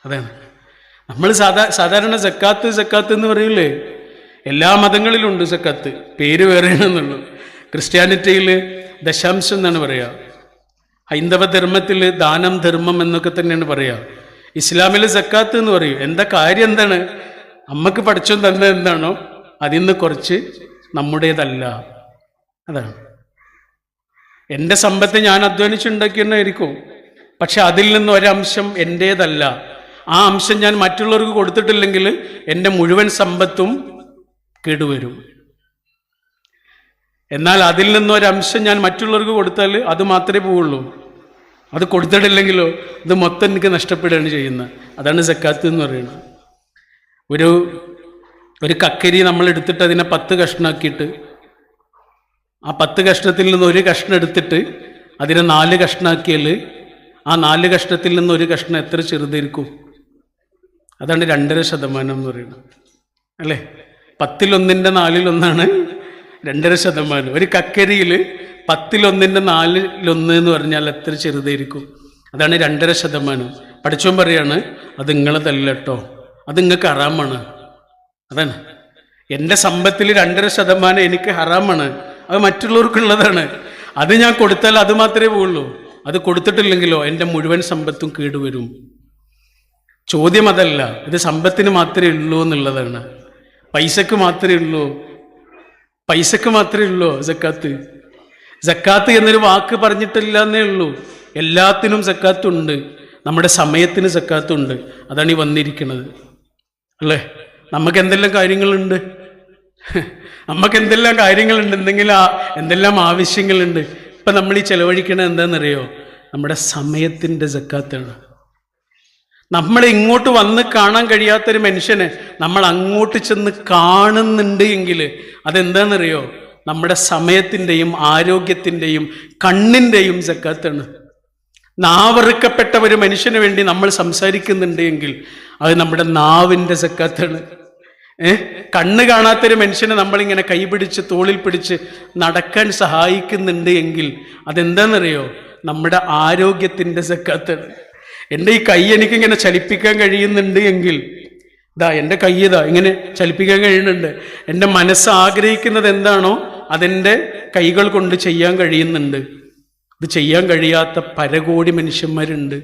അതാണ് നമ്മൾ സാധാരണ സക്കാത്ത് എന്ന് പറയില്ലേ, എല്ലാ മതങ്ങളിലുണ്ട് സക്കാത്ത്, പേര് വേറെയാണെന്നുള്ളൂ. ക്രിസ്ത്യാനിറ്റിയിൽ ദശാംശം എന്നാണ് പറയുക, ഹൈന്ദവ ധർമ്മത്തിൽ ദാനം ധർമ്മം എന്നൊക്കെ തന്നെയാണ് പറയുക. ഇസ്ലാമിൽ സക്കാത്ത് എന്ന് പറയും. എന്താ കാര്യം എന്താണ്? അമ്മക്ക് പഠിച്ചോ തന്നത് എന്താണോ അതിൽ നിന്ന് കുറച്ച് നമ്മുടേതല്ല. അതാണ്. എൻ്റെ സമ്പത്ത് ഞാൻ അധ്വാനിച്ചുണ്ടാക്കിയെന്നായിരിക്കും, പക്ഷെ അതിൽ നിന്ന് ഒരംശം എൻ്റേതല്ല. ആ അംശം ഞാൻ മറ്റുള്ളവർക്ക് കൊടുത്തിട്ടില്ലെങ്കിൽ എൻ്റെ മുഴുവൻ സമ്പത്തും കേടുവരും. എന്നാൽ അതിൽ നിന്നൊരംശം ഞാൻ മറ്റുള്ളവർക്ക് കൊടുത്താൽ അത് മാത്രമേ പോവുള്ളൂ. അത് കൊടുത്തിട്ടില്ലെങ്കിലോ ഇത് മൊത്തം എനിക്ക് നഷ്ടപ്പെടുകയാണ് ചെയ്യുന്നത്. അതാണ് സക്കാത്ത് എന്ന് പറയുന്നത്. ഒരു കക്കരി നമ്മൾ എടുത്തിട്ട് അതിനെ 10 കഷ്ണമാക്കിയിട്ട് ആ 10 കഷ്ണത്തിൽ നിന്ന് ഒരു കഷ്ണം എടുത്തിട്ട് അതിനെ 4 കഷ്ണമാക്കിയാൽ ആ 4 കഷ്ണത്തിൽ നിന്ന് ഒരു കഷ്ണം എത്ര ചെറുതായിരിക്കും? അതാണ് 2.5% എന്ന് പറയുന്നത്, അല്ലേ? 10-1 4 2.5%. ഒരു കക്കരിയിൽ 10-1 എന്ന് പറഞ്ഞാൽ എത്ര ചെറുതായിരിക്കും? അതാണ് 2.5%. പഠിച്ചോൻ പറയാണ് അത് നിങ്ങളതല്ല കേട്ടോ, അത് നിങ്ങൾക്ക് ഹറാമാണ്. അതാണ്. എൻ്റെ സമ്പത്തിൽ 2.5% എനിക്ക് ഹറാമാണ്, അത് മറ്റുള്ളവർക്കുള്ളതാണ്. അത് ഞാൻ കൊടുത്താൽ അത് മാത്രമേ പോവുള്ളൂ. അത് കൊടുത്തിട്ടില്ലെങ്കിലോ എൻ്റെ മുഴുവൻ സമ്പത്തും കേടുവരും. ചോദ്യം അതല്ല, ഇത് സമ്പത്തിന് മാത്രമേ ഉള്ളൂ എന്നുള്ളതാണ്. പൈസക്ക് മാത്രമേ ഉള്ളൂ സക്കാത്ത്. സക്കാത്ത് എന്നൊരു വാക്ക് പറഞ്ഞിട്ടില്ല എന്നേ ഉള്ളൂ. എല്ലാത്തിനും സക്കാത്തുണ്ട്. നമ്മുടെ സമയത്തിന് സക്കാത്തുണ്ട്. അതാണ് ഈ വന്നിരിക്കുന്നത്, അല്ലേ? നമുക്ക് എന്തെല്ലാം കാര്യങ്ങളുണ്ട്, എന്തെല്ലാം ആവശ്യങ്ങളുണ്ട്. ഇപ്പം നമ്മൾ ഈ ചെലവഴിക്കണത് എന്താണെന്നറിയോ? നമ്മുടെ സമയത്തിൻ്റെ സക്കാത്താണ്. നമ്മളെ ഇങ്ങോട്ട് വന്ന് കാണാൻ കഴിയാത്തൊരു മനുഷ്യനെ നമ്മൾ അങ്ങോട്ട് ചെന്ന് കാണുന്നുണ്ട് എങ്കിൽ അതെന്താണെന്നറിയോ? നമ്മുടെ സമയത്തിൻ്റെയും ആരോഗ്യത്തിൻ്റെയും കണ്ണിൻ്റെയും സക്കാത്താണ്. നാവറുക്കപ്പെട്ട ഒരു മനുഷ്യന് വേണ്ടി നമ്മൾ സംസാരിക്കുന്നുണ്ട് എങ്കിൽ അത് നമ്മുടെ നാവിൻ്റെ സക്കാത്താണ്. കണ്ണ് കാണാത്തൊരു മനുഷ്യനെ നമ്മളിങ്ങനെ കൈപിടിച്ച് തോളിൽ പിടിച്ച് നടക്കാൻ സഹായിക്കുന്നുണ്ട് എങ്കിൽ അതെന്താണെന്നറിയോ? നമ്മുടെ ആരോഗ്യത്തിൻ്റെ സക്കാത്താണ്. എൻ്റെ ഈ കൈ എനിക്കിങ്ങനെ ചലിപ്പിക്കാൻ കഴിയുന്നുണ്ട് എങ്കിൽ എൻ്റെ കൈ ഇങ്ങനെ ചലിപ്പിക്കാൻ കഴിയുന്നുണ്ട്. എൻ്റെ മനസ്സ് ആഗ്രഹിക്കുന്നത് എന്താണോ അതെൻ്റെ കൈകൾ കൊണ്ട് ചെയ്യാൻ കഴിയുന്നുണ്ട്. ഇത് ചെയ്യാൻ കഴിയാത്ത പരകോടി മനുഷ്യന്മാരുണ്ട്,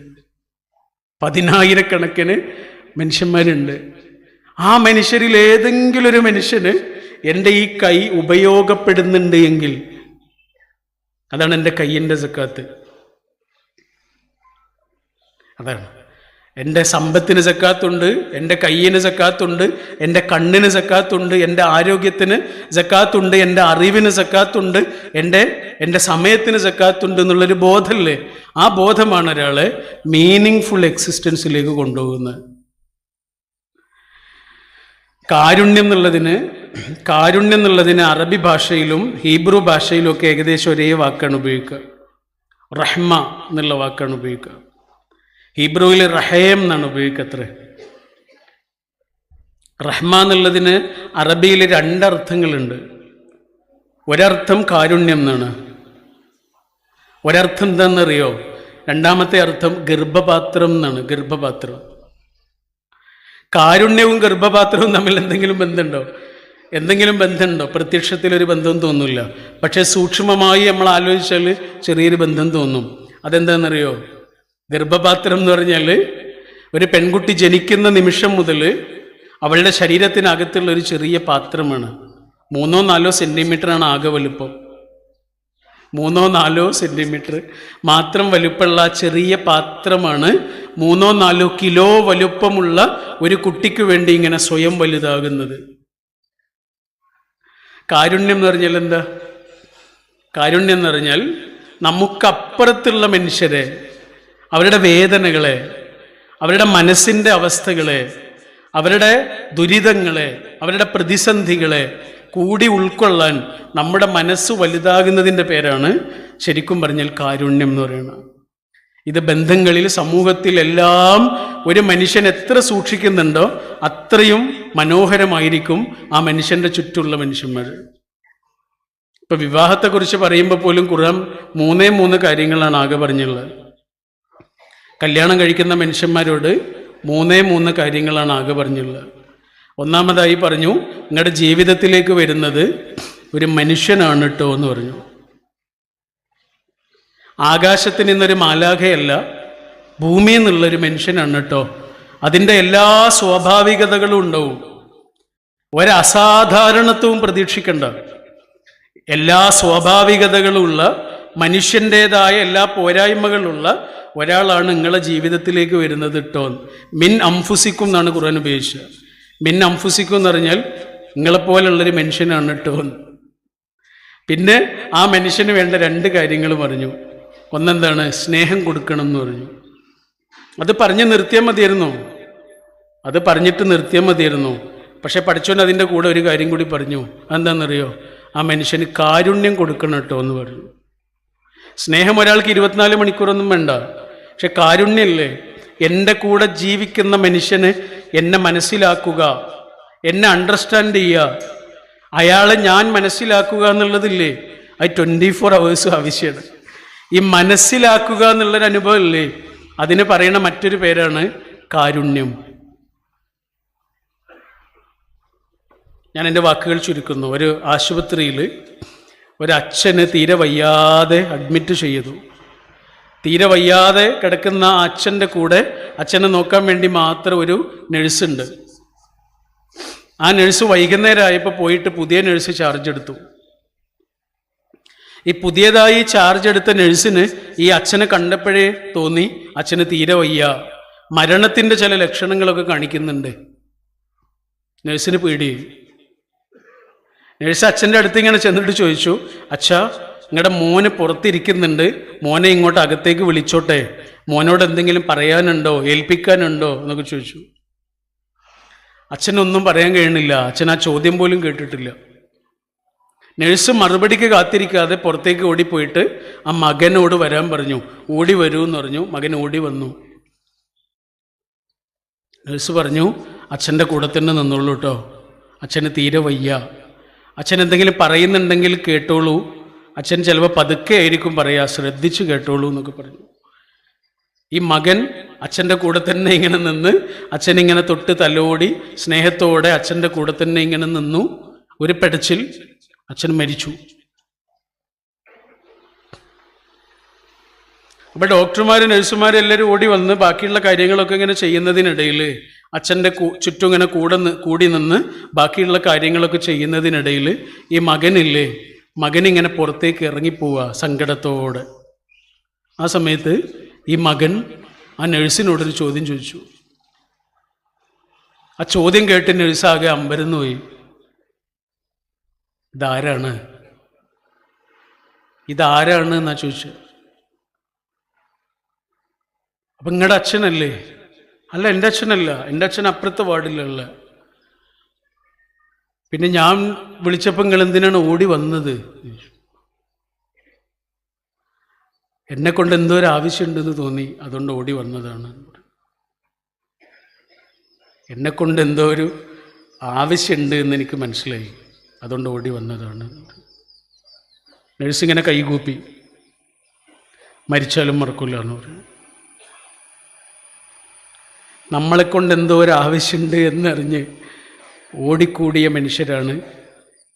10,000-കണക്കിന് മനുഷ്യന്മാരുണ്ട്. ആ മനുഷ്യരിൽ ഏതെങ്കിലും ഒരു മനുഷ്യന് എൻ്റെ ഈ കൈ ഉപയോഗപ്പെടുന്നുണ്ട് എങ്കിൽ അതാണ് എൻ്റെ കയ്യിൻ്റെ സക്കാത്ത്. അതാണ്. എൻ്റെ സമ്പത്തിന് സക്കാത്തുണ്ട്, എൻ്റെ കയ്യിന് സക്കാത്തുണ്ട്, എൻ്റെ കണ്ണിന് സക്കാത്തുണ്ട്, എൻ്റെ ആരോഗ്യത്തിന് സക്കാത്തുണ്ട്, എൻ്റെ അറിവിന് സക്കാത്തുണ്ട്, എൻ്റെ സമയത്തിന് സക്കാത്തുണ്ട് എന്നുള്ളൊരു ബോധമല്ലേ? ആ ബോധമാണ് ഒരാളെ മീനിങ് ഫുൾ എക്സിസ്റ്റൻസിലേക്ക് കൊണ്ടുപോകുന്നത്. കാരുണ്യം എന്നുള്ളതിന് അറബി ഭാഷയിലും ഹീബ്രു ഭാഷയിലും ഒക്കെ ഏകദേശം ഒരേ വാക്കാണ് ഉപയോഗിക്കുക. റഹ്മ എന്നുള്ള വാക്കാണ് ഉപയോഗിക്കുക. ഹീബ്രുവിൽ റഹേം എന്നാണ് ഉപയോഗിക്കത്രേ. റഹ്മ എന്നുള്ളതിന് അറബിയിൽ 2 അർത്ഥങ്ങളുണ്ട്. ഒരർത്ഥം കാരുണ്യം എന്നാണ്, ഒരർത്ഥം എന്താണെന്നറിയോ? രണ്ടാമത്തെ അർത്ഥം ഗർഭപാത്രം എന്നാണ്. ഗർഭപാത്രം. കാരുണ്യവും ഗർഭപാത്രവും തമ്മിൽ എന്തെങ്കിലും ബന്ധമുണ്ടോ? പ്രത്യക്ഷത്തിലൊരു ബന്ധം തോന്നില്ല, പക്ഷെ സൂക്ഷ്മമായി നമ്മൾ ആലോചിച്ചാൽ ചെറിയൊരു ബന്ധം തോന്നും. അതെന്താണെന്നറിയോ? ഗർഭപാത്രം എന്ന് പറഞ്ഞാൽ ഒരു പെൺകുട്ടി ജനിക്കുന്ന നിമിഷം മുതൽ അവളുടെ ശരീരത്തിനകത്തുള്ള ഒരു ചെറിയ പാത്രമാണ്. 3-4 സെൻറ്റിമീറ്ററാണ് ആകെ വലുപ്പം. 3-4 സെൻറ്റിമീറ്റർ മാത്രം വലുപ്പമുള്ള ചെറിയ പാത്രമാണ് 3-4 കിലോ വലുപ്പമുള്ള ഒരു കുട്ടിക്ക് വേണ്ടി ഇങ്ങനെ സ്വയം വലുതാകുന്നത്. കാരുണ്യം എന്ന് പറഞ്ഞാൽ എന്താ? കാരുണ്യം എന്ന് പറഞ്ഞാൽ നമുക്കപ്പുറത്തുള്ള മനുഷ്യരെ, അവരുടെ വേദനകളെ, അവരുടെ മനസ്സിൻ്റെ അവസ്ഥകളെ, അവരുടെ ദുരിതങ്ങളെ, അവരുടെ പ്രതിസന്ധികളെ കൂടി ഉൾക്കൊള്ളാൻ നമ്മുടെ മനസ്സ് വലുതാകുന്നതിൻ്റെ പേരാണ് ശരിക്കും പറഞ്ഞാൽ കാരുണ്യം എന്ന് പറയുന്നത്. ഇത് ബന്ധങ്ങളിൽ, സമൂഹത്തിൽ എല്ലാം ഒരു മനുഷ്യൻ എത്ര സൂക്ഷിക്കുന്നുണ്ടോ അത്രയും മനോഹരമായിരിക്കും ആ മനുഷ്യൻ്റെ ചുറ്റുമുള്ള മനുഷ്യന്മാർ. ഇപ്പം വിവാഹത്തെക്കുറിച്ച് പറയുമ്പോൾ പോലും ഖുർആൻ 3 കാര്യങ്ങളാണ് ആകെ പറഞ്ഞുള്ളത്. കല്യാണം കഴിക്കുന്ന മനുഷ്യന്മാരോട് മൂന്ന് കാര്യങ്ങളാണ് ആകെ പറഞ്ഞുള്ളത്. ഒന്നാമതായി പറഞ്ഞു, നിങ്ങളുടെ ജീവിതത്തിലേക്ക് വരുന്നത് ഒരു മനുഷ്യനാണ് കേട്ടോ എന്ന് പറഞ്ഞു. ആകാശത്ത് നിന്നൊരു മാലാഖയല്ല, ഭൂമിയിൽ നിന്നുള്ളൊരു മനുഷ്യനാണ് കേട്ടോ. അതിൻ്റെ എല്ലാ സ്വാഭാവികതകളും ഉണ്ടാവും, ഒരസാധാരണത്വവും പ്രതീക്ഷിക്കണ്ട. എല്ലാ സ്വാഭാവികതകളുമുള്ള മനുഷ്യൻ്റെതായ എല്ലാ പോരായ്മകളുള്ള ഒരാളാണ് നിങ്ങളെ ജീവിതത്തിലേക്ക് വരുന്നത് കേട്ടോ. മിൻ അംഫുസിക്കും എന്നാണ് ഖുർആൻ ഉപയോഗിച്ചത്. മിൻ അംഫുസിക്കും എന്ന് പറഞ്ഞാൽ നിങ്ങളെപ്പോലുള്ളൊരു മനുഷ്യനാണ് കേട്ടോ. പിന്നെ ആ മനുഷ്യന് വേണ്ട 2 കാര്യങ്ങൾ പറഞ്ഞു. ഒന്നെന്താണ്? സ്നേഹം കൊടുക്കണം എന്ന് പറഞ്ഞു. അത് പറഞ്ഞ് നിർത്തിയാൽ മതിയായിരുന്നു, അത് പറഞ്ഞിട്ട് നിർത്തിയാൽ മതിയായിരുന്നു. പക്ഷെ പഠിച്ചോൻ അതിൻ്റെ കൂടെ ഒരു കാര്യം കൂടി പറഞ്ഞു. എന്താണെന്നറിയോ? ആ മനുഷ്യന് കാരുണ്യം കൊടുക്കണം കേട്ടോ എന്ന് പറഞ്ഞു. സ്നേഹം ഒരാൾക്ക് 24 മണിക്കൂറൊന്നും വേണ്ട, പക്ഷെ കാരുണ്യല്ലേ? എൻ്റെ കൂടെ ജീവിക്കുന്ന മനുഷ്യന് എന്നെ മനസ്സിലാക്കുക, എന്നെ അണ്ടർസ്റ്റാൻഡ് ചെയ്യുക, അയാളെ ഞാൻ മനസ്സിലാക്കുക എന്നുള്ളതില്ലേ, അത് 24 hours ആവശ്യമാണ്. ഈ മനസ്സിലാക്കുക എന്നുള്ളൊരു അനുഭവം ഇല്ലേ, അതിന് പറയണ മറ്റൊരു പേരാണ് കാരുണ്യം. ഞാൻ എൻ്റെ വാക്കുകൾ ചുരുക്കുന്നു. ഒരു ആശുപത്രിയിൽ ഒരു അച്ഛന് തീരെ വയ്യാതെ അഡ്മിറ്റ് ചെയ്തു. തീരെ വയ്യാതെ കിടക്കുന്ന ആ അച്ഛൻ്റെ കൂടെ അച്ഛനെ നോക്കാൻ വേണ്ടി മാത്രം ഒരു നഴ്സുണ്ട്. ആ നഴ്സ് വൈകുന്നേരം ആയപ്പോൾ പോയിട്ട് പുതിയ നഴ്സ് ചാർജ് എടുത്തു. ഈ പുതിയതായി ചാർജ് എടുത്ത നഴ്സിന് ഈ അച്ഛനെ കണ്ടപ്പോഴേ തോന്നി അച്ഛന് തീരെ വയ്യ, മരണത്തിൻ്റെ ചില ലക്ഷണങ്ങളൊക്കെ കാണിക്കുന്നുണ്ട്. നഴ്സിന് പേടി. നഴ്സ് അച്ഛൻ്റെ അടുത്ത് ഇങ്ങനെ ചെന്നിട്ട് ചോദിച്ചു, അച്ഛാ, നിങ്ങളുടെ മോന് പുറത്തിരിക്കുന്നുണ്ട്, മോനെ ഇങ്ങോട്ട് അകത്തേക്ക് വിളിച്ചോട്ടെ, മോനോട് എന്തെങ്കിലും പറയാനുണ്ടോ, ഏൽപ്പിക്കാനുണ്ടോ എന്നൊക്കെ ചോദിച്ചു. അച്ഛനൊന്നും പറയാൻ കഴിയണില്ല, അച്ഛൻ ആ ചോദ്യം പോലും കേട്ടിട്ടില്ല. നഴ്സ് മറുപടിക്ക് കാത്തിരിക്കാതെ പുറത്തേക്ക് ഓടിപ്പോയിട്ട് ആ മകനോട് വരാൻ പറഞ്ഞു. ഓടി വരൂ എന്ന് പറഞ്ഞു. മകൻ ഓടി വന്നു. നഴ്സ് പറഞ്ഞു, അച്ഛൻ്റെ കൂടെ തന്നെ നിന്നോളൂ കേട്ടോ, അച്ഛന് തീരെ വയ്യ, അച്ഛൻ എന്തെങ്കിലും പറയുന്നുണ്ടെങ്കിൽ കേട്ടോളൂ, അച്ഛൻ ചിലപ്പോൾ പതുക്കെ ആയിരിക്കും പറയാ, ശ്രദ്ധിച്ച് കേട്ടോളൂ എന്നൊക്കെ പറഞ്ഞു. ഈ മകൻ അച്ഛൻ്റെ കൂടെ തന്നെ ഇങ്ങനെ നിന്ന്, അച്ഛനിങ്ങനെ തൊട്ട് തലോടി സ്നേഹത്തോടെ അച്ഛൻ്റെ കൂടെ തന്നെ ഇങ്ങനെ നിന്നു. ഒരു പെടച്ചിൽ അച്ഛൻ മരിച്ചു. അപ്പോൾ ഡോക്ടർമാരും നഴ്സുമാരും എല്ലാവരും ഓടി വന്ന് ബാക്കിയുള്ള കാര്യങ്ങളൊക്കെ ഇങ്ങനെ ചെയ്യുന്നതിനിടയിൽ, അച്ഛൻ്റെ ചുറ്റും ഇങ്ങനെ കൂടി നിന്ന് ബാക്കിയുള്ള കാര്യങ്ങളൊക്കെ ചെയ്യുന്നതിനിടയിൽ ഈ മകനില്ലേ, മകനിങ്ങനെ പുറത്തേക്ക് ഇറങ്ങിപ്പോവുക സങ്കടത്തോടെ. ആ സമയത്ത് ഈ മകൻ ആ നഴ്സിനോടൊരു ചോദ്യം ചോദിച്ചു. ആ ചോദ്യം കേട്ട് നഴ്സാകെ അമ്പരന്ന് പോയി. ഇതാരാണ് എന്നാ ചോദിച്ചു. അപ്പം നിങ്ങളുടെ അച്ഛനല്ലേ? അല്ല, എൻ്റെ അച്ഛനല്ല, എൻ്റെ അച്ഛൻ അപ്പുറത്തെ വാർഡിലുള്ള. പിന്നെ ഞാൻ വിളിച്ചപ്പോൾ നിങ്ങൾ എന്തിനാണ് ഓടി വന്നത്? എന്നെ കൊണ്ട് എന്തോ ഒരു ആവശ്യമുണ്ടെന്ന് തോന്നി, അതുകൊണ്ട് ഓടി വന്നതാണ്. എന്നെ കൊണ്ട് എന്തോ ഒരു ആവശ്യമുണ്ട് എന്ന് എനിക്ക് മനസ്സിലായി, അതുകൊണ്ട് ഓടി വന്നതാണ്. നഴ്സിങ്ങനെ കൈകൂപ്പി, മരിച്ചാലും മറക്കില്ല എന്ന് പറഞ്ഞു. നമ്മളെക്കൊണ്ട് എന്തോ ഒരു ആവശ്യമുണ്ട് എന്നറിഞ്ഞ് ഓടിക്കൂടിയ മനുഷ്യരാണ്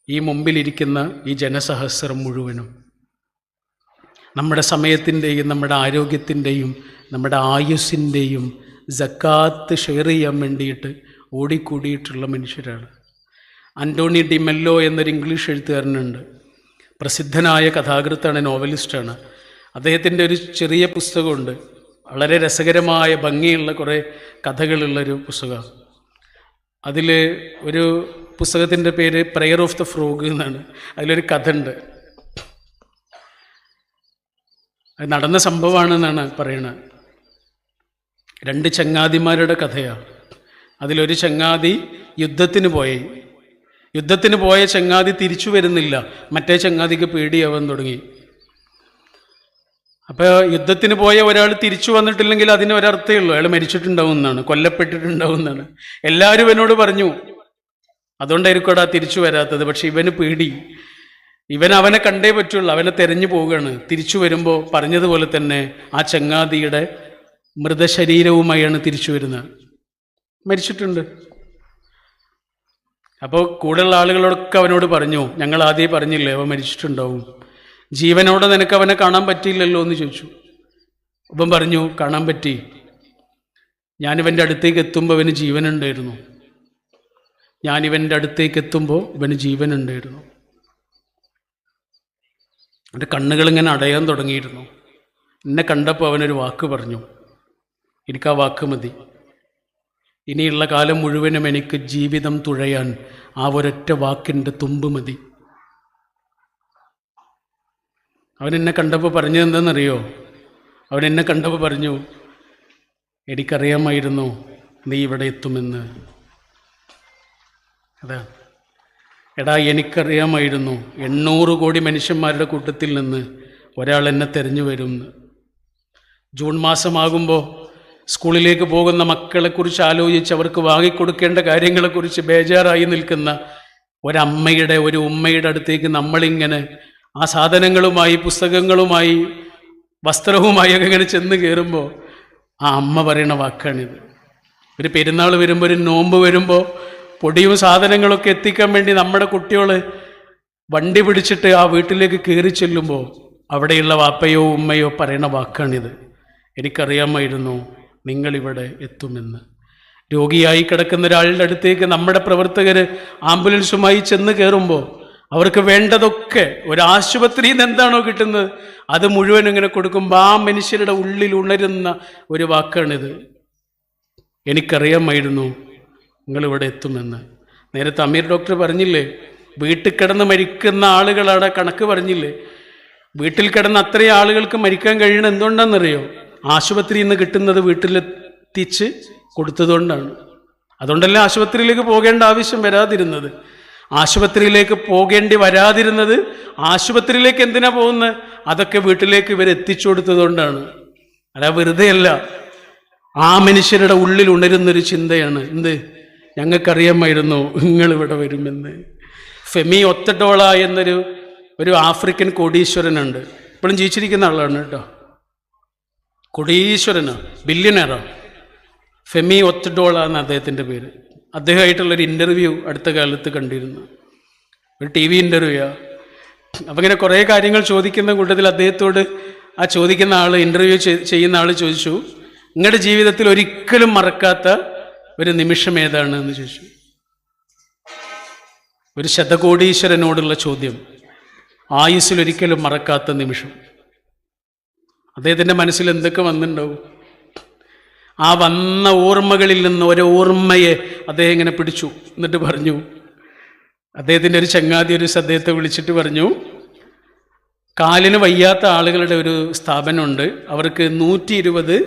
ഈ മുമ്പിലിരിക്കുന്ന ഈ ജനസഹസ്രം മുഴുവനും. നമ്മുടെ സമയത്തിൻ്റെയും നമ്മുടെ ആരോഗ്യത്തിൻ്റെയും നമ്മുടെ ആയുസ്സിൻ്റെയും സക്കാത്ത് ഷെയർ ചെയ്യാൻ വേണ്ടിയിട്ട് ഓടിക്കൂടിയിട്ടുള്ള മനുഷ്യരാണ്. ആൻ്റോണി ഡി മെല്ലോ എന്നൊരു ഇംഗ്ലീഷ് എഴുത്തുകാരനുണ്ട്. പ്രസിദ്ധനായ കഥാകൃത്താണ്, നോവലിസ്റ്റാണ്. അദ്ദേഹത്തിൻ്റെ ഒരു ചെറിയ പുസ്തകമുണ്ട്, വളരെ രസകരമായ ഭംഗിയുള്ള കുറേ കഥകളുള്ളൊരു പുസ്തകമാണ്. അതിൽ ഒരു പുസ്തകത്തിൻ്റെ പേര് പ്രയർ ഓഫ് ദ ഫ്രോഗ് എന്നാണ്. അതിലൊരു കഥ ഉണ്ട്. അത് നടന്ന സംഭവമാണെന്നാണ് പറയണത്. 2 ചങ്ങാതിമാരുടെ കഥയാണ്. അതിലൊരു ചങ്ങാതി യുദ്ധത്തിന് പോയ ചങ്ങാതി തിരിച്ചു വരുന്നില്ല. മറ്റേ ചങ്ങാതിക്ക് പേടിയാവാൻ തുടങ്ങി. അപ്പോൾ യുദ്ധത്തിന് പോയ ഒരാൾ തിരിച്ചു വന്നിട്ടില്ലെങ്കിൽ അതിന് ഒരർത്ഥമേ ഉള്ളൂ, അയാൾ മരിച്ചിട്ടുണ്ടാവും എന്നാണ്, കൊല്ലപ്പെട്ടിട്ടുണ്ടാവും എന്നാണ്. എല്ലാവരും എന്നോട് പറഞ്ഞു, അതുകൊണ്ടായിരിക്കോടാ തിരിച്ചു വരാത്തത്. പക്ഷെ ഇവന് പേടി, അവനെ കണ്ടേ പറ്റുള്ളൂ, അവനെ തെരഞ്ഞു പോവുകയാണ്. തിരിച്ചു വരുമ്പോൾ പറഞ്ഞതുപോലെ തന്നെ ആ ചങ്ങാതിയുടെ മൃതശരീരവുമായാണ് തിരിച്ചു വരുന്നത്. മരിച്ചിട്ടുണ്ട്. അപ്പോൾ കൂടെയുള്ള ആളുകളൊക്കെ അവനോട് പറഞ്ഞു, ഞങ്ങൾ ആദ്യമേ പറഞ്ഞില്ലേ അവൻ മരിച്ചിട്ടുണ്ടാവും, ജീവനോടെ നിനക്ക് അവനെ കാണാൻ പറ്റിയില്ലല്ലോ എന്ന് ചോദിച്ചു. അവൻ പറഞ്ഞു, കാണാൻ പറ്റി. ഞാനിവൻ്റെ അടുത്തേക്ക് എത്തുമ്പോൾ അവന് ജീവനുണ്ടായിരുന്നു. ഞാനിവൻ്റെ അടുത്തേക്ക് എത്തുമ്പോൾ ഇവന് ജീവനുണ്ടായിരുന്നു. എൻ്റെ കണ്ണുകളിങ്ങനെ അടയാൻ തുടങ്ങിയിരുന്നു. എന്നെ കണ്ടപ്പോൾ അവനൊരു വാക്ക് പറഞ്ഞു, എനിക്ക് ആ വാക്ക് മതി. ഇനിയുള്ള കാലം മുഴുവനും എനിക്ക് ജീവിതം തുഴയാൻ ആ ഒരൊറ്റ വാക്കിൻ്റെ തുമ്പ് മതി. അവനെന്നെ കണ്ടപ്പോൾ പറഞ്ഞത് എന്താണെന്നറിയോ? അവനെന്നെ കണ്ടപ്പോൾ പറഞ്ഞു, എനിക്കറിയാമായിരുന്നു നീ ഇവിടെ എത്തുമെന്ന്. അതാ എടാ, എനിക്കറിയാമായിരുന്നു 800 കോടി മനുഷ്യന്മാരുടെ കൂട്ടത്തിൽ നിന്ന് ഒരാൾ എന്നെ തിരഞ്ഞു വരുമെന്ന്. ജൂൺ മാസമാകുമ്പോൾ സ്കൂളിലേക്ക് പോകുന്ന മക്കളെക്കുറിച്ച് ആലോചിച്ച് അവർക്ക് വാങ്ങിക്കൊടുക്കേണ്ട കാര്യങ്ങളെക്കുറിച്ച് ബേജാറായി നിൽക്കുന്ന ഒരമ്മയുടെ, ഒരു ഉമ്മയുടെ അടുത്തേക്ക് നമ്മളിങ്ങനെ ആ സാധനങ്ങളുമായി, പുസ്തകങ്ങളുമായി, വസ്ത്രവുമായി ഒക്കെ ഇങ്ങനെ ചെന്ന് കയറുമ്പോൾ ആ അമ്മ പറയുന്ന വാക്കാണിത്. ഒരു പെരുന്നാൾ വരുമ്പോൾ, ഒരു നോമ്പ് വരുമ്പോൾ പൊടിയും സാധനങ്ങളൊക്കെ എത്തിക്കാൻ വേണ്ടി നമ്മുടെ കുട്ടികൾ വണ്ടി പിടിച്ചിട്ട് ആ വീട്ടിലേക്ക് കയറി ചെല്ലുമ്പോൾ അവിടെയുള്ള വാപ്പയോ ഉമ്മയോ പറയുന്ന വാക്കാണിത്, എനിക്കറിയാമായിരുന്നു നിങ്ങളിവിടെ എത്തുമെന്ന്. രോഗിയായി കിടക്കുന്ന ഒരാളുടെ അടുത്തേക്ക് നമ്മുടെ പ്രവർത്തകർ ആംബുലൻസുമായി ചെന്ന് കയറുമ്പോൾ അവർക്ക് വേണ്ടതൊക്കെ ഒരു ആശുപത്രിയിൽ നിന്ന് എന്താണോ കിട്ടുന്നത് അത് മുഴുവൻ ഇങ്ങനെ കൊടുക്കുമ്പോൾ ആ മനുഷ്യരുടെ ഉള്ളിൽ ഉണരുന്ന ഒരു വാക്കാണിത്, എനിക്കറിയാമായിരുന്നു നിങ്ങളിവിടെ എത്തുമെന്ന്. നേരത്തെ അമീർ ഡോക്ടർ പറഞ്ഞില്ലേ, വീട്ടിൽ കിടന്ന് മരിക്കുന്ന ആളുകളവിടെ കണക്ക് പറഞ്ഞില്ലേ. വീട്ടിൽ കിടന്ന് അത്രയും ആളുകൾക്ക് മരിക്കാൻ കഴിയണം എന്തുകൊണ്ടാണെന്നറിയോ? ആശുപത്രിയിൽ നിന്ന് കിട്ടുന്നത് വീട്ടിലെത്തിച്ച് കൊടുത്തതുകൊണ്ടാണ്. അതുകൊണ്ടല്ലേ ആശുപത്രിയിലേക്ക് പോകേണ്ട ആവശ്യം വരാതിരുന്നത്. ആശുപത്രിയിലേക്ക് പോകേണ്ടി വരാതിരുന്നത്, ആശുപത്രിയിലേക്ക് എന്തിനാ പോകുന്നത്? അതൊക്കെ വീട്ടിലേക്ക് ഇവർ എത്തിച്ചു കൊടുത്തതുകൊണ്ടാണ്. അല്ല, വെറുതെയല്ല. ആ മനുഷ്യരുടെ ഉള്ളിൽ ഉണരുന്നൊരു ചിന്തയാണ് എന്ത്? ഞങ്ങൾക്കറിയാമായിരുന്നു നിങ്ങളിവിടെ വരുമെന്ന്. ഫെമി ഒത്തഡോള ഒരു ആഫ്രിക്കൻ കോടീശ്വരനുണ്ട്. ഇപ്പോഴും ജീവിച്ചിരിക്കുന്ന ആളാണ് കേട്ടോ. കോടീശ്വരനാണ്, ബില്യണറാണ്. ഫെമി ഒത്തഡോള എന്ന് അദ്ദേഹത്തിൻ്റെ പേര്. അദ്ദേഹമായിട്ടുള്ളൊരു ഇൻ്റർവ്യൂ അടുത്ത കാലത്ത് കണ്ടിരുന്നു, ഒരു TV ഇൻ്റർവ്യൂയാ. അപ്പം ഇങ്ങനെ കുറേ കാര്യങ്ങൾ ചോദിക്കുന്ന കൂട്ടത്തിൽ അദ്ദേഹത്തോട് ആ ചോദിക്കുന്ന ആൾ, ഇൻ്റർവ്യൂ ചെയ്യുന്ന ആൾ ചോദിച്ചു, നിങ്ങളുടെ ജീവിതത്തിൽ ഒരിക്കലും മറക്കാത്ത ഒരു നിമിഷം ഏതാണ് എന്ന് ചോദിച്ചു. ഒരു ശതകോടീശ്വരനോടുള്ള ചോദ്യം, ആയുസ്സിലൊരിക്കലും മറക്കാത്ത നിമിഷം. അദ്ദേഹത്തിൻ്റെ മനസ്സിൽ എന്തൊക്കെ വന്നിട്ടുണ്ടാവും? ആ വന്ന ഓർമ്മകളിൽ നിന്ന് ഒരു ഓർമ്മയെ അദ്ദേഹം ഇങ്ങനെ പിടിച്ചു. എന്നിട്ട് പറഞ്ഞു, അദ്ദേഹത്തിൻ്റെ ഒരു ചങ്ങാതി ഒരു അദ്ദേഹത്തെ വിളിച്ചിട്ട് പറഞ്ഞു, കാലിന് വയ്യാത്ത ആളുകളുടെ ഒരു സ്ഥാപനമുണ്ട്, അവർക്ക് 120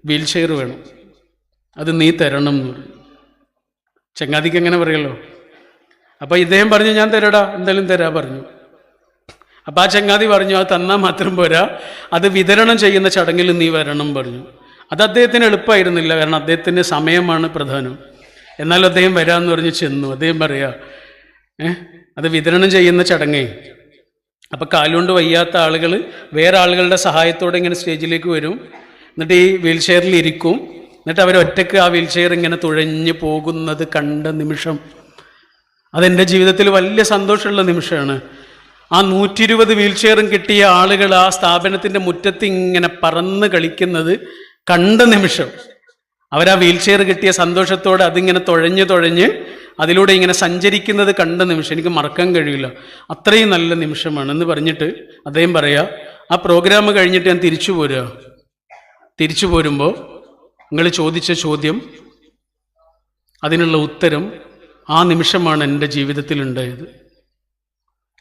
വീൽ ചെയർ വേണം, അത് നീ തരണം എന്ന് പറഞ്ഞു. ചങ്ങാതിക്ക് എങ്ങനെ പറയല്ലോ. അപ്പോൾ ഇദ്ദേഹം പറഞ്ഞു, ഞാൻ തരടാ, എന്തായാലും തരാ പറഞ്ഞു. അപ്പോൾ ആ ചങ്ങാതി പറഞ്ഞു, അത് തന്നാൽ മാത്രം പോരാ, അത് വിതരണം ചെയ്യുന്ന ചടങ്ങിൽ നീ വരണം പറഞ്ഞു. അത് അദ്ദേഹത്തിന് എളുപ്പമായിരുന്നില്ല, കാരണം അദ്ദേഹത്തിന് സമയമാണ് പ്രധാനം. എന്നാലും അദ്ദേഹം വരാമെന്ന് പറഞ്ഞ് ചെന്നു. അദ്ദേഹം പറയാ, അത് വിതരണം ചെയ്യുന്ന ചടങ്ങേ. അപ്പോൾ കാലുകൊണ്ട് വയ്യാത്ത ആളുകൾ വേറെ ആളുകളുടെ സഹായത്തോടെ ഇങ്ങനെ സ്റ്റേജിലേക്ക് വരും, എന്നിട്ട് ഈ വീൽ ചെയറിൽ ഇരിക്കും, എന്നിട്ട് അവരൊറ്റയ്ക്ക് ആ വീൽ ചെയർ ഇങ്ങനെ തുഴഞ്ഞു പോകുന്നത് കണ്ട നിമിഷം, അതെൻ്റെ ജീവിതത്തിൽ വലിയ സന്തോഷമുള്ള നിമിഷമാണ്. ആ 120 വീൽ ചെയറും കിട്ടിയ ആളുകൾ ആ സ്ഥാപനത്തിൻ്റെ മുറ്റത്ത് ഇങ്ങനെ പറന്ന് കളിക്കുന്നത് കണ്ട നിമിഷം, അവരാ വീൽ ചെയർ കിട്ടിയ സന്തോഷത്തോടെ അതിങ്ങനെ തുഴഞ്ഞ് അതിലൂടെ ഇങ്ങനെ സഞ്ചരിക്കുന്നത് കണ്ട നിമിഷം എനിക്ക് മറക്കാൻ കഴിയില്ല. അത്രയും നല്ല നിമിഷമാണ് എന്ന് പറഞ്ഞിട്ട് അദ്ദേഹം പറയാ, ആ പ്രോഗ്രാം കഴിഞ്ഞിട്ട് ഞാൻ തിരിച്ചു പോരുമ്പോൾ നിങ്ങൾ ചോദിച്ച ചോദ്യം, അതിനുള്ള ഉത്തരം ആ നിമിഷമാണ് എൻ്റെ ജീവിതത്തിൽ ഉണ്ടായത്.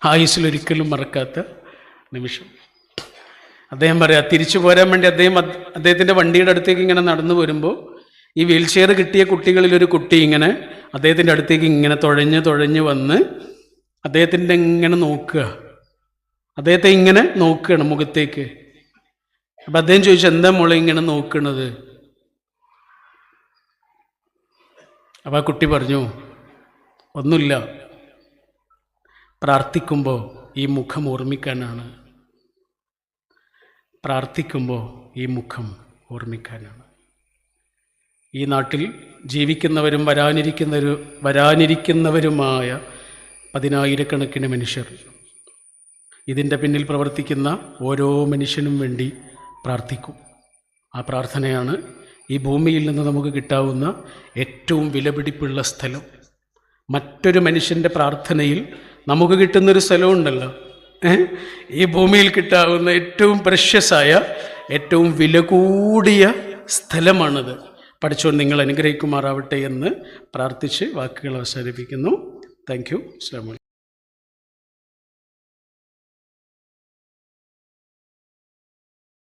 ആയുസ്സിലൊരിക്കലും മറക്കാത്ത നിമിഷം. അദ്ദേഹം പറയാം, തിരിച്ചു പോരാൻ വേണ്ടി അദ്ദേഹത്തിൻ്റെ വണ്ടിയുടെ അടുത്തേക്ക് ഇങ്ങനെ നടന്നു വരുമ്പോൾ ഈ വീൽ ചെയർ കിട്ടിയ കുട്ടികളിലൊരു കുട്ടി ഇങ്ങനെ അദ്ദേഹത്തിൻ്റെ അടുത്തേക്ക് ഇങ്ങനെ തുഴഞ്ഞ് വന്ന് അദ്ദേഹത്തിൻ്റെ അദ്ദേഹത്തെ ഇങ്ങനെ നോക്കുകയാണ് മുഖത്തേക്ക്. അപ്പം അദ്ദേഹം ചോദിച്ചു, എന്താ മോളെ ഇങ്ങനെ നോക്കണത്? അപ്പം ആ കുട്ടി പറഞ്ഞു, ഒന്നുമില്ല, പ്രാർത്ഥിക്കുമ്പോൾ ഈ മുഖം ഓർമ്മിക്കാനാണ്. ഈ നാട്ടിൽ ജീവിക്കുന്നവരും വരാനിരിക്കുന്നവരുമായ 10,000-കണക്കിന് മനുഷ്യർ. ഇതിൻ്റെ പിന്നിൽ പ്രവർത്തിക്കുന്ന ഓരോ മനുഷ്യനും വേണ്ടി പ്രാർത്ഥിക്കും. ആ പ്രാർത്ഥനയാണ് ഈ ഭൂമിയിൽ നിന്ന് നമുക്ക് കിട്ടാവുന്ന ഏറ്റവും വിലപിടിപ്പുള്ള സ്ഥലം. മറ്റൊരു മനുഷ്യൻ്റെ പ്രാർത്ഥനയിൽ നമുക്ക് കിട്ടുന്നൊരു സ്ഥലമുണ്ടല്ലോ, ഈ ഭൂമിയിൽ കിട്ടാവുന്ന ഏറ്റവും പ്രഷ്യസായ, ഏറ്റവും വില കൂടിയ സ്ഥലമാണത്. പഠിച്ചോൻ നിങ്ങൾ അനുഗ്രഹിക്കുമാറാവട്ടെ എന്ന് പ്രാർത്ഥിച്ച് വാക്കുകൾ അവസാനിപ്പിക്കുന്നു. Thank you. അസ്സലാമു അലൈക്കും.